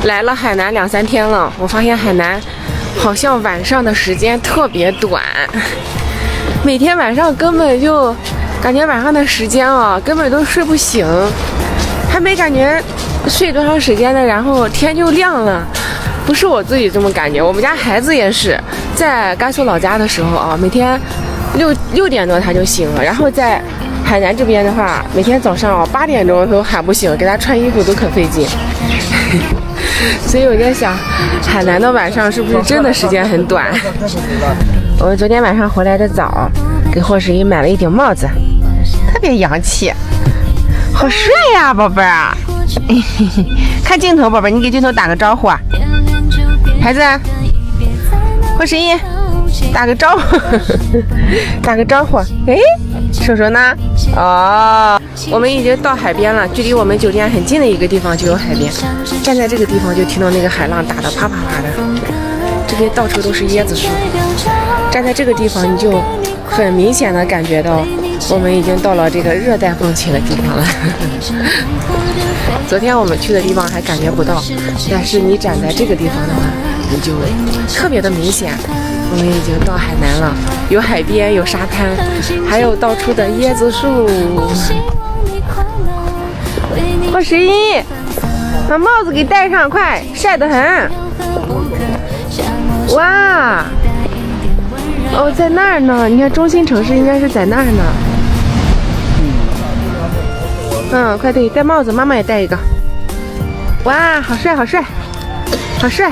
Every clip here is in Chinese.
来了海南2、3天了，我发现海南好像晚上的时间特别短，每天晚上根本就感觉晚上的时间啊，根本都睡不醒，还没感觉睡多长时间呢，然后天就亮了。不是我自己这么感觉，我们家孩子也是，在甘肃老家的时候啊，每天六点多他就醒了，然后在海南这边的话，每天早上8点钟都喊不醒，给他穿衣服都可费劲。所以我在想，海南的晚上是不是真的时间很短？我们昨天晚上回来的早，给霍十一买了一顶帽子，特别洋气，好帅呀，宝贝儿啊！看镜头，宝贝儿，你给镜头打个招呼啊！孩子，霍十一，打个招呼，打个招呼。哎，手手呢？哦，我们已经到海边了，距离我们酒店很近的一个地方就有海边。站在这个地方就听到那个海浪打得啪啪啪的，这边到处都是椰子树。站在这个地方，你就很明显的感觉到我们已经到了这个热带风情的地方了。昨天我们去的地方还感觉不到，但是你站在这个地方的话，你就特别的明显。我们已经到海南了，有海边，有沙滩，还有到处的椰子树。霍十一，把帽子给戴上，快，晒得很。哇，哦，在那儿呢，你看中心城市应该是在那儿呢。嗯，快对，戴帽子，妈妈也戴一个。哇，好帅，好帅，好帅。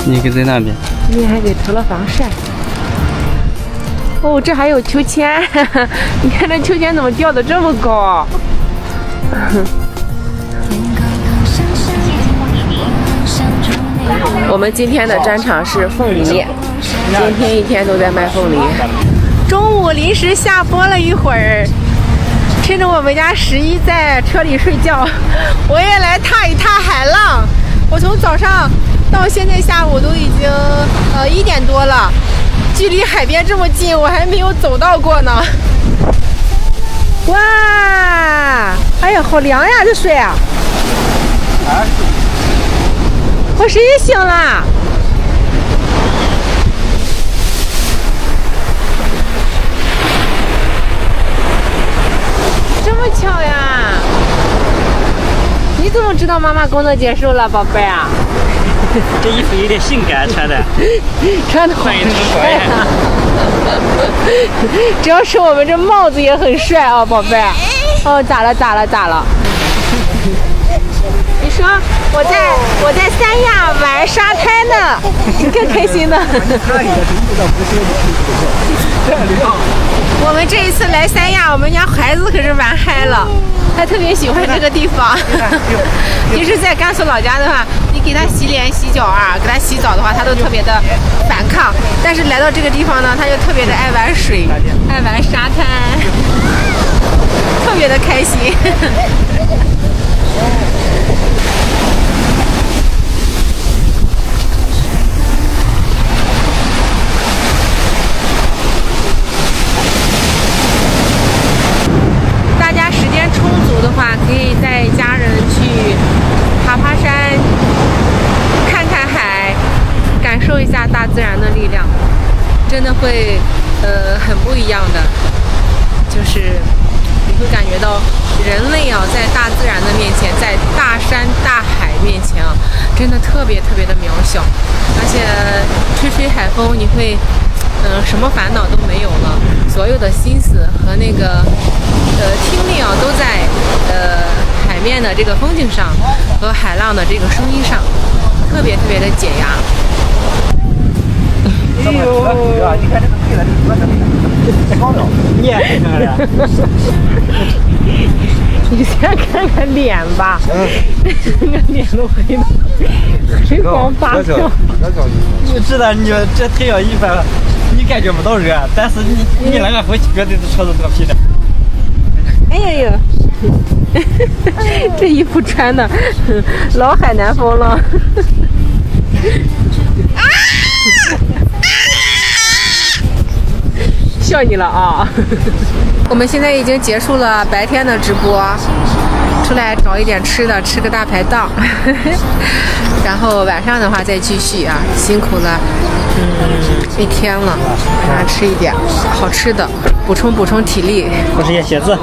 你给在那边。你还给涂了防晒。哦，这还有秋千，你看这秋千怎么吊得这么高？我们今天的专场是凤梨，今天一天都在卖凤梨。中午临时下播了一会儿，趁着我们家十一在车里睡觉，我也来踏一踏海浪。我从早上到现在下午都已经1点多了，距离海边这么近，我还没有走到过呢。哇，哎呀，好凉呀，这水啊！我十一醒了。这么巧呀！你怎么知道妈妈工作结束了，宝贝啊？这衣服有点性感，穿的好帅呀！主要是我们这帽子也很帅啊，宝贝。哦，咋了？你说我在三亚玩沙滩呢，更开心呢。我们这一次来三亚，我们家孩子可是玩嗨了，他特别喜欢这个地方。平时在甘肃老家的话，你给他洗脸洗脚啊，给他洗澡的话，他都特别的反抗。但是来到这个地方呢，他就特别的爱玩水，爱玩沙滩，特别的开心。大家时间充足的话，可以带家人去爬山，看看海，感受一下大自然的力量，真的会很不一样的。就是你会感觉到人类啊，在大自然的面前，在大山大海面前啊，真的特别特别的渺小，而且吹吹海风，你会什么烦恼都没有了，所有的心思和那个听力啊，都在海面的这个风景上和海浪的这个声音上，特别特别的解压。哎呦，你看这个黑了，这个高了，你也看看了。你先看看脸吧，那个脸都黑的，黑光发亮。你知道你这太阳一般，你感觉不到热，但是你那个风绝对是超着这个皮的。哎呀呀，这衣服穿的老海南风了。笑你了啊！我们现在已经结束了白天的直播，出来找一点吃的，吃个大排档，然后晚上的话再继续啊，辛苦了，一天了，晚上吃一点好吃的，补充体力。我是些写字，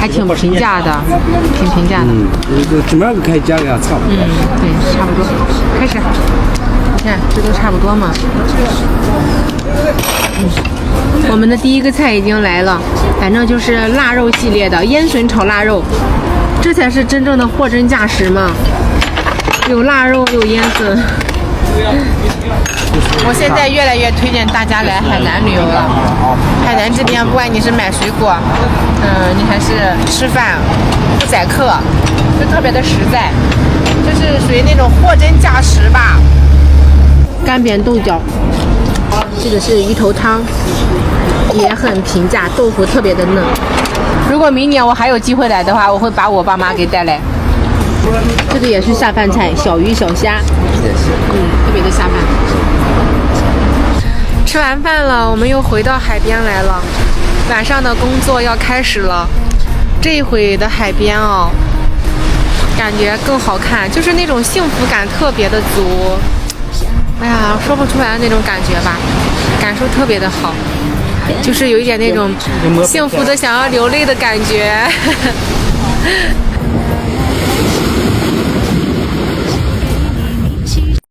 还挺平价的，挺平价的。基本上可以加个差不多。对，差不多。开始，你看这都差不多嘛。我们的第一个菜已经来了，反正就是腊肉系列的烟笋炒腊肉，这才是真正的货真价实嘛，有腊肉有烟笋。我现在越来越推荐大家来海南旅游了。海南这边，不管你是买水果，你还是吃饭不宰客，就特别的实在，就是属于那种货真价实吧。干煸豆角，这个是鱼头汤，也很平价，豆腐特别的嫩。如果明年我还有机会来的话，我会把我爸妈给带来。这个也是下饭菜，小鱼小虾，特别的下饭。吃完饭了，我们又回到海边来了。晚上的工作要开始了。这一回的海边哦，感觉更好看，就是那种幸福感特别的足。哎呀，说不出来的那种感觉吧，感受特别的好，就是有一点那种幸福的想要流泪的感觉。